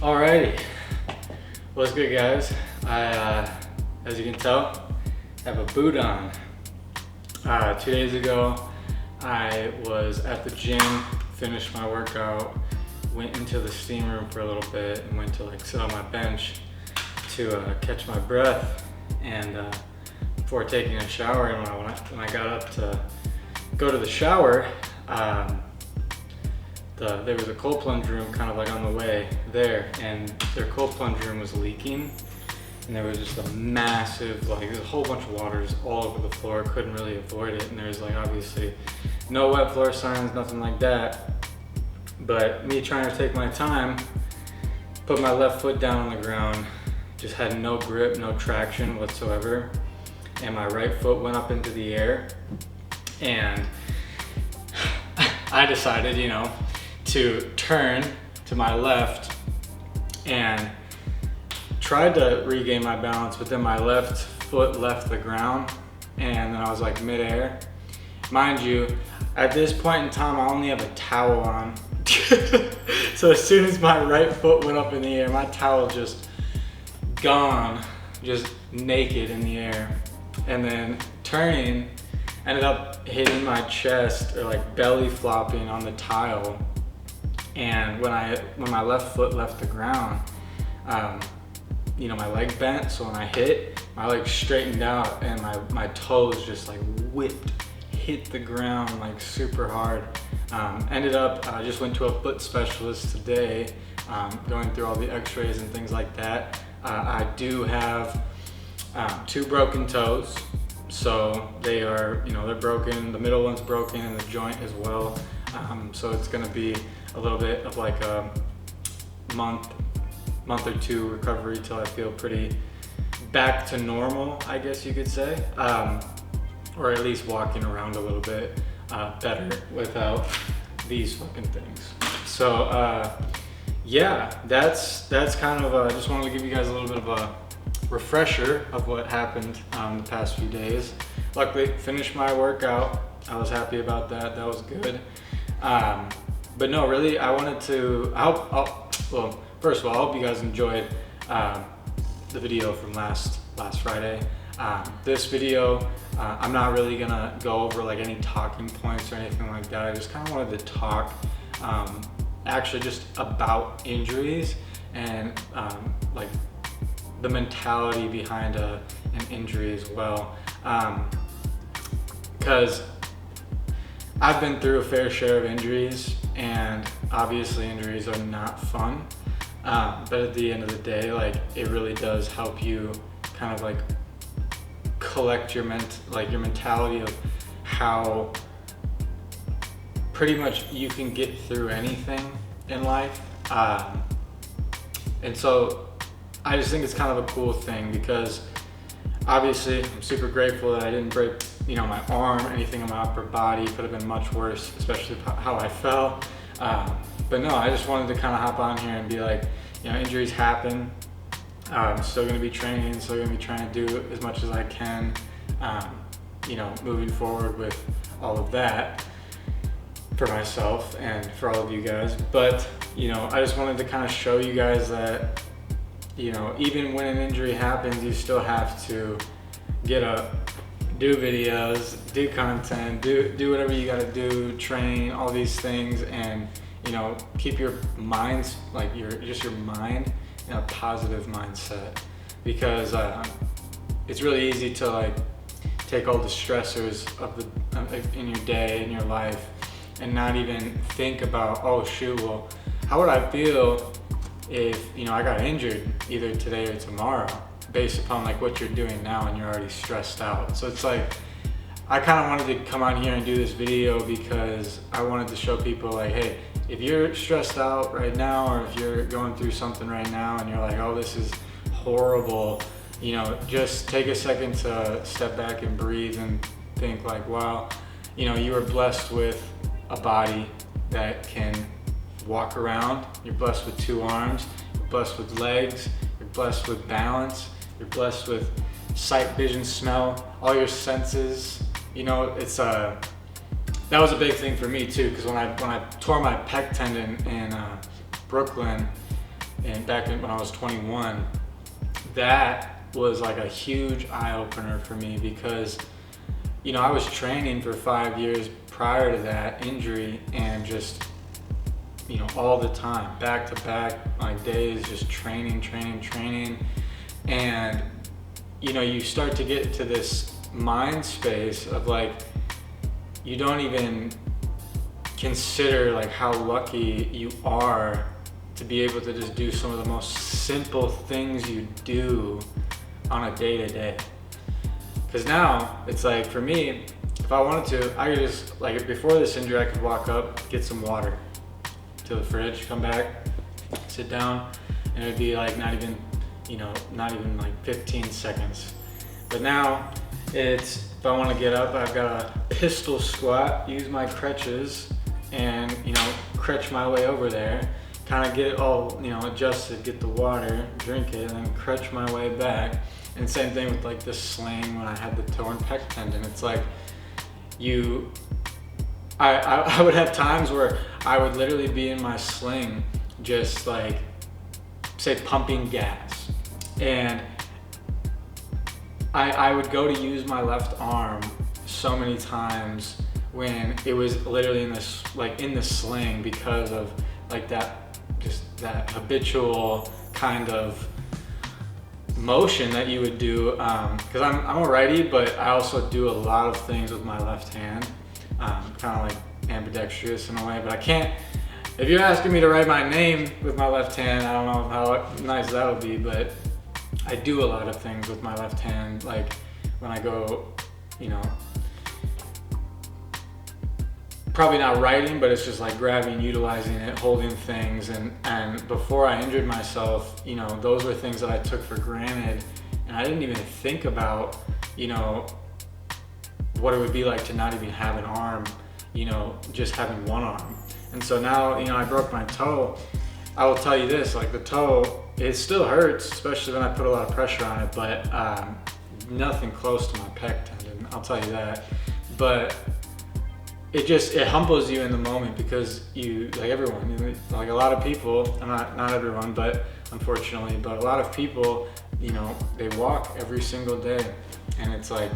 Alrighty, what's good, guys? As you can tell, have a boot on. 2 days ago, I was at the gym, finished my workout, went into the steam room for a little bit, and went to sit on my bench to catch my breath. And before taking a shower, and when I got up to go to the shower, there was a cold plunge room kind of on the way there, and their cold plunge room was leaking, and there was just a massive, there's a whole bunch of water just all over the floor. Couldn't really avoid it, and there's obviously no wet floor signs, nothing like that. But me trying to take my time, put my left foot down on the ground, just had no grip, no traction whatsoever, and my right foot went up into the air, and I decided, to turn to my left and tried to regain my balance, but then my left foot left the ground, and then I was midair. Mind you, at this point in time, I only have a towel on. So as soon as my right foot went up in the air, my towel just gone, just naked in the air. And then turning, ended up hitting my chest, or belly flopping on the tile. And when my left foot left the ground, my leg bent, so when I hit, my leg straightened out, and my toes just hit the ground super hard. Ended up, I just went to a foot specialist today, going through all the x-rays and things like that. I do have 2 broken toes, so they are, they're broken. The middle one's broken, and the joint as well. So it's gonna be a little bit of a month or 2 recovery till I feel pretty back to normal, I guess you could say, or at least walking around a little bit better without these fucking things. So yeah, that's kind of I just wanted to give you guys a little bit of a refresher of what happened the past few days. Luckily, finished my workout. I was happy about that. That was good. But no, really, I wanted to. Well, first of all, I hope you guys enjoyed the video from last Friday. This video, I'm not really gonna go over any talking points or anything like that. I just kind of wanted to talk, actually, just about injuries and the mentality behind an injury as well. Because I've been through a fair share of injuries, and obviously injuries are not fun. But at the end of the day, it really does help you kind of collect your mentality of how pretty much you can get through anything in life. And so I just think it's kind of a cool thing, because obviously I'm super grateful that I didn't break my arm, anything in my upper body. Could have been much worse, especially how I fell. But no, I just wanted to kind of hop on here and be injuries happen. I'm still going to be training, still going to be trying to do as much as I can, moving forward with all of that for myself and for all of you guys. But, I just wanted to kind of show you guys that, even when an injury happens, you still have to get up, do videos, do content, do whatever you got to do, train, all these things, and, keep your mind, your mind in a positive mindset, because it's really easy to take all the stressors in your day, in your life, and not even think about, oh shoot, well, how would I feel if I got injured either today or tomorrow, based upon what you're doing now, and you're already stressed out. So it's I kind of wanted to come on here and do this video because I wanted to show people hey, if you're stressed out right now, or if you're going through something right now and you're oh, this is horrible, just take a second to step back and breathe and think wow, you were blessed with a body that can walk around. You're blessed with 2 arms, you're blessed with legs, you're blessed with balance, you're blessed with sight, vision, smell, all your senses. It's that was a big thing for me too, because when I tore my pec tendon in Brooklyn, and when I was 21, that was like a huge eye-opener for me because, you know, I was training for 5 years prior to that injury and just, you know, all the time, back to back, like days, just training. And, you know, you start to get to this mind space of like, you don't even consider like how lucky you are to be able to just do some of the most simple things you do on a day-to-day. Because now it's like, for me, if I wanted to, I could just, like before this injury, I could walk up, get some water to the fridge, come back, sit down, and it'd be like not even like 15 seconds. But now it's, if I want to get up, I've got a pistol squat, use my crutches, and, you know, crutch my way over there, kind of get it all, you know, adjusted, get the water, drink it, and then crutch my way back. And same thing with like the sling when I had the torn pec tendon. It's like I would have times where I would literally be in my sling, just like, say, pumping gas. And I would go to use my left arm so many times when it was literally in this, like in the sling, because of like that, just that habitual kind of motion that you would do. Because I'm a righty, but I also do a lot of things with my left hand, kind of like ambidextrous in a way. But I can't, if you're asking me to write my name with my left hand, I don't know how nice that would be, but I do a lot of things with my left hand, like when I go, you know, probably not writing, but it's just like grabbing, utilizing it, holding things. And before I injured myself, you know, those were things that I took for granted, and I didn't even think about, you know, what it would be like to not even have an arm, you know, just having one arm. And so now, you know, I broke my toe. I will tell you this, like the toe, it still hurts, especially when I put a lot of pressure on it, but nothing close to my pec tendon, I'll tell you that. But it humbles you in the moment, because you, like everyone, like a lot of people, not everyone, but unfortunately, but a lot of people, you know, they walk every single day, and it's like,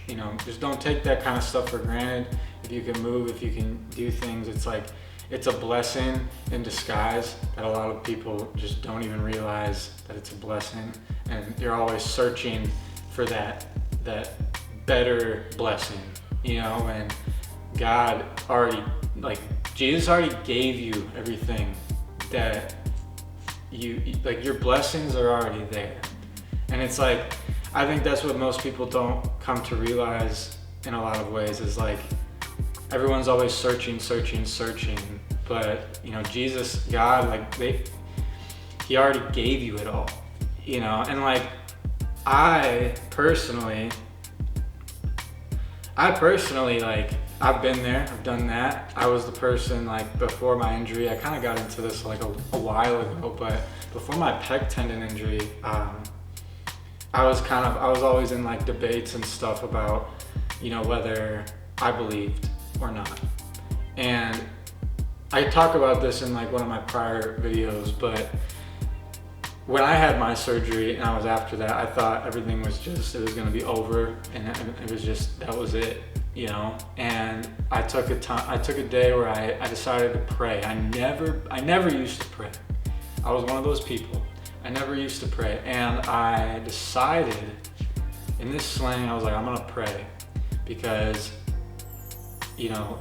you know, just don't take that kind of stuff for granted. If you can move, if you can do things, it's like, it's a blessing in disguise that a lot of people just don't even realize that it's a blessing, and you're always searching for that better blessing, you know. And God already, like Jesus already gave you everything that you, like your blessings are already there. And it's like, I think that's what most people don't come to realize in a lot of ways, is like everyone's always searching, but you know, Jesus, God, like he already gave you it all, you know. And like I personally, like I've been there, I've done that. I was the person, like before my injury, I kind of got into this like a while ago, but before my pec tendon injury, I was always in like debates and stuff about, you know, whether I believed or not. And I talk about this in like one of my prior videos, but when I had my surgery and I was after that, I thought everything was just, it was gonna be over, and it was just, that was it, you know. And I took a day where I decided to pray. I never used to pray. I was one of those people. I never used to pray, and I decided in this sling, I was like, I'm gonna pray, because, you know,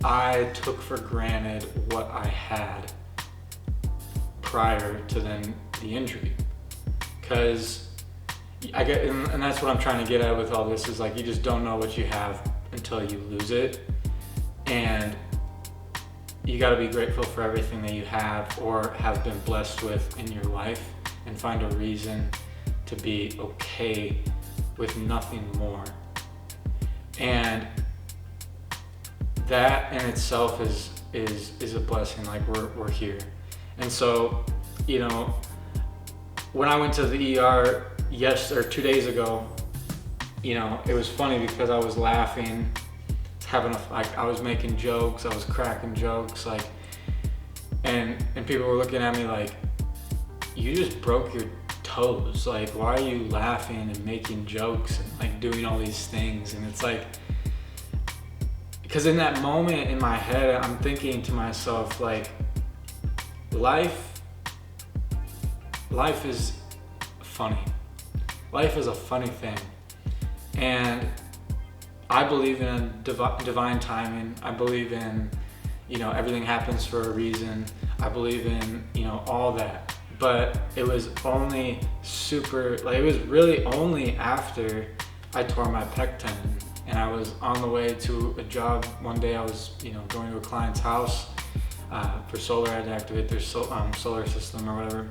I took for granted what I had prior to then the injury. Because I get, and that's what I'm trying to get at with all this, is like, you just don't know what you have until you lose it. And you got to be grateful for everything that you have or have been blessed with in your life, and find a reason to be okay with nothing more. And that in itself is a blessing. Like we're here. And so, you know, when I went to the ER 2 days ago, you know, it was funny because I was laughing, I was making jokes, I was cracking jokes, like, and people were looking at me like, you just broke your toes. Like, why are you laughing and making jokes and like doing all these things? And it's like, because in that moment in my head, I'm thinking to myself, like, life is funny. Life is a funny thing. And I believe in divine timing. I believe in, everything happens for a reason. I believe in, all that. But it was only it was really only after I tore my pec tendon. And I was on the way to a job. One day I was, going to a client's house for solar. I had to activate their solar system or whatever.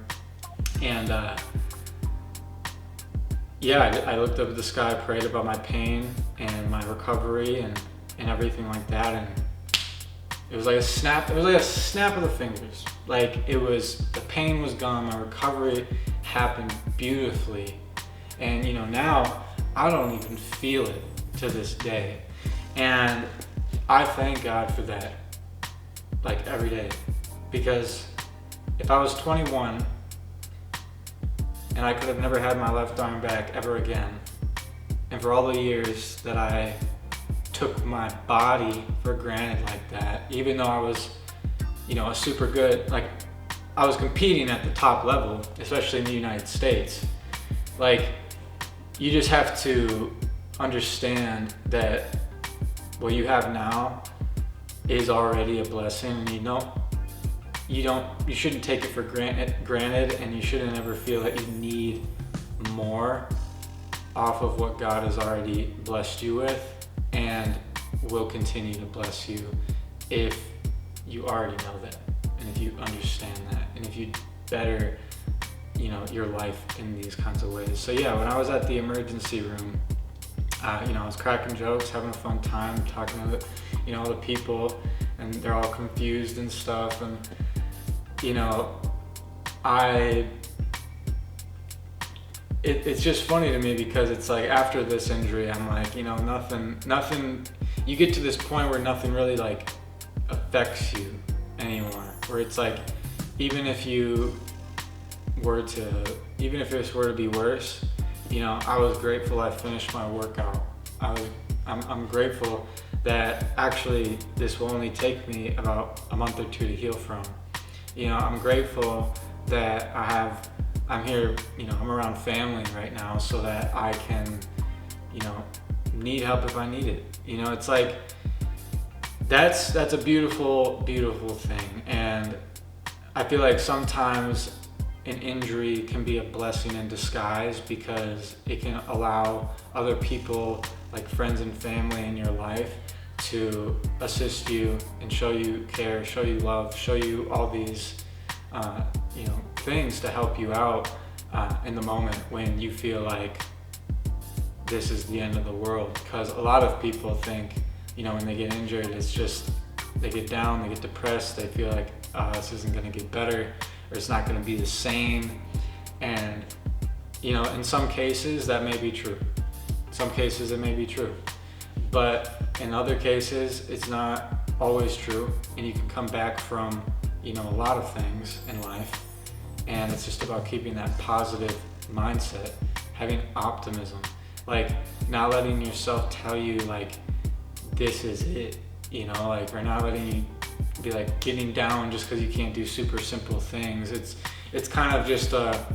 And I looked up at the sky, prayed about my pain and my recovery and everything like that. And it was like a snap. It was like a snap of the fingers. Like, the pain was gone. My recovery happened beautifully. And now I don't even feel it to this day. And I thank God for that, like, every day. Because if I was 21 and I could have never had my left arm back ever again, and for all the years that I took my body for granted like that, even though I was, a super good, like, I was competing at the top level, especially in the United States. Like, you just have to understand that what you have now is already a blessing, and you shouldn't take it for granted, and you shouldn't ever feel that you need more off of what God has already blessed you with and will continue to bless you if you already know that, and if you understand that, and if you better your life in these kinds of ways. So yeah, when I was at the emergency room, I was cracking jokes, having a fun time, talking to all the people, and they're all confused and stuff. And it's just funny to me because it's like, after this injury, I'm like, nothing. You get to this point where nothing really like affects you anymore. Where it's like, even if this were to be worse, I was grateful I finished my workout. I'm grateful that actually this will only take me about a month or two to heal from. I'm grateful that I'm here, I'm around family right now so that I can, need help if I need it. It's like, that's a beautiful, beautiful thing. And I feel like sometimes an injury can be a blessing in disguise, because it can allow other people, like friends and family in your life, to assist you and show you care, show you love, show you all these things to help you out in the moment when you feel like this is the end of the world. Because a lot of people think, when they get injured, it's just, they get down, they get depressed, they feel like, this isn't going to get better, or it's not going to be the same. And in some cases that may be true. Some cases it may be true, but in other cases it's not always true, and you can come back from a lot of things in life. And it's just about keeping that positive mindset, having optimism, like not letting yourself tell you like this is it, or not letting you be like getting down just because you can't do super simple things. It's kind of just a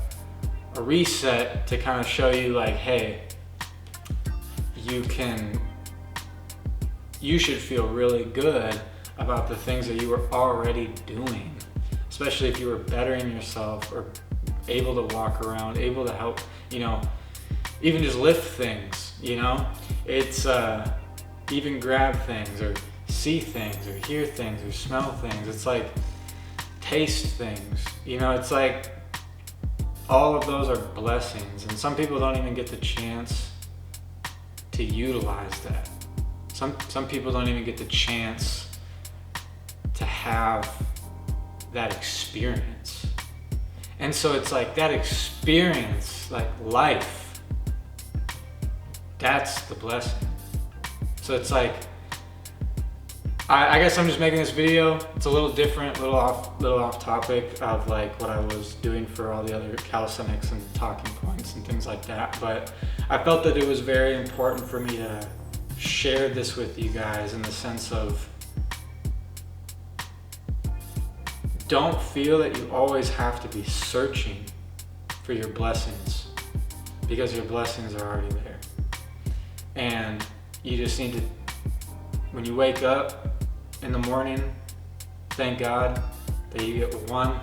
reset to kind of show you like, hey, you should feel really good about the things that you were already doing, especially if you were bettering yourself or able to walk around, able to help, even just lift things, it's even grab things or see things or hear things or smell things. It's like taste things, it's like all of those are blessings, and some people don't even get the chance to utilize that. Some people don't even get the chance to have that experience. And so it's like that experience, like life, that's the blessing. So it's like I guess I'm just making this video. It's a little different, little off topic of like what I was doing for all the other calisthenics and talking points and things like that. But I felt that it was very important for me to share this with you guys in the sense of, don't feel that you always have to be searching for your blessings, because your blessings are already there. And you just need to, when you wake up in the morning, thank God that you get one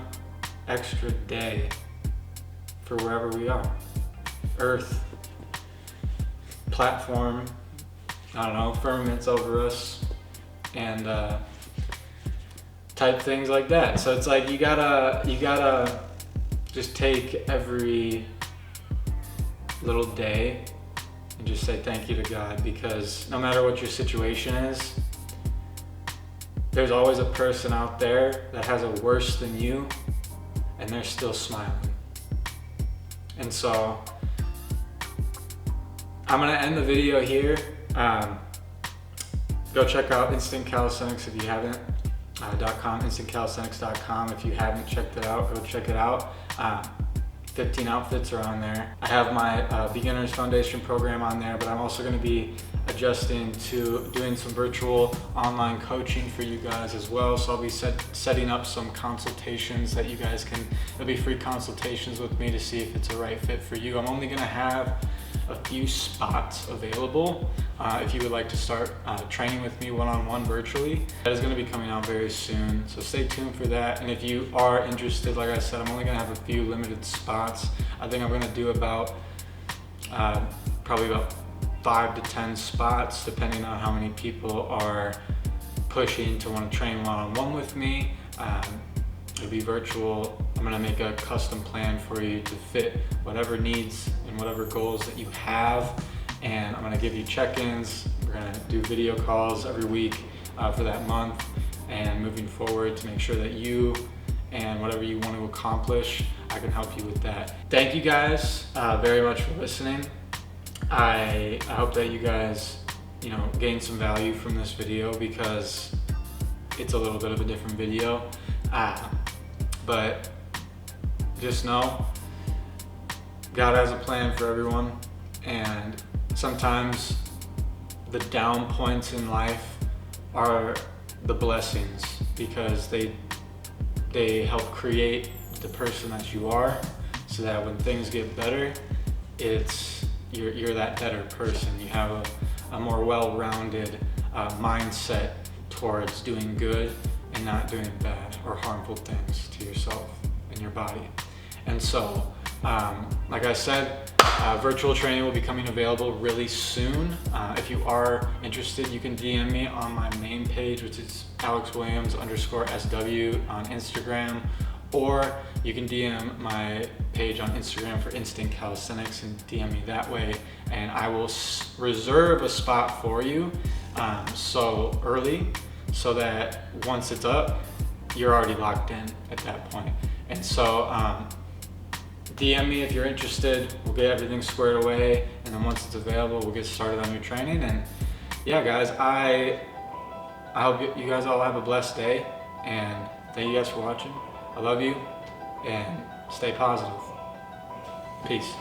extra day for wherever we are. Earth, platform, I don't know, firmaments over us, and type things like that. So it's like you gotta just take every little day and just say thank you to God, because no matter what your situation is, there's always a person out there that has it worse than you, and they're still smiling. And so I'm gonna end the video here. Go check out Instant Calisthenics if you haven't. .com, instantcalisthenics.com. If you haven't checked it out, go check it out. 15 outfits are on there. I have my Beginner's Foundation program on there, but I'm also going to be adjusting to doing some virtual online coaching for you guys as well. So I'll be setting up some consultations that you guys can, it'll be free consultations with me to see if it's a right fit for you. I'm only going to have a few spots available if you would like to start training with me one-on-one virtually. That is going to be coming out very soon, so stay tuned for that. And if you are interested, like I said, I'm only going to have a few limited spots. I think I'm going to do about probably about 5 to 10 spots, depending on how many people are pushing to want to train one-on-one with me. It'll be virtual. I'm gonna make a custom plan for you to fit whatever needs and whatever goals that you have. And I'm gonna give you check-ins. We're gonna do video calls every week for that month and moving forward to make sure that you and whatever you want to accomplish, I can help you with that. Thank you guys very much for listening. I hope that you guys, gain some value from this video, because it's a little bit of a different video. But just know God has a plan for everyone, and sometimes the down points in life are the blessings, because they help create the person that you are, so that when things get better, you're that better person. You have a more well-rounded mindset towards doing good and not doing bad or harmful things to yourself and your body. And so, like I said, virtual training will be coming available really soon. If you are interested, you can DM me on my main page, which is AlexWilliams_SW on Instagram, or you can DM my page on Instagram for Instant Calisthenics and DM me that way, and I will reserve a spot for you so early, so that once it's up, you're already locked in at that point. And so DM me if you're interested. We'll get everything squared away, and then once it's available, we'll get started on your training. And yeah, guys, I hope you guys all have a blessed day, and thank you guys for watching. I love you, and stay positive. Peace.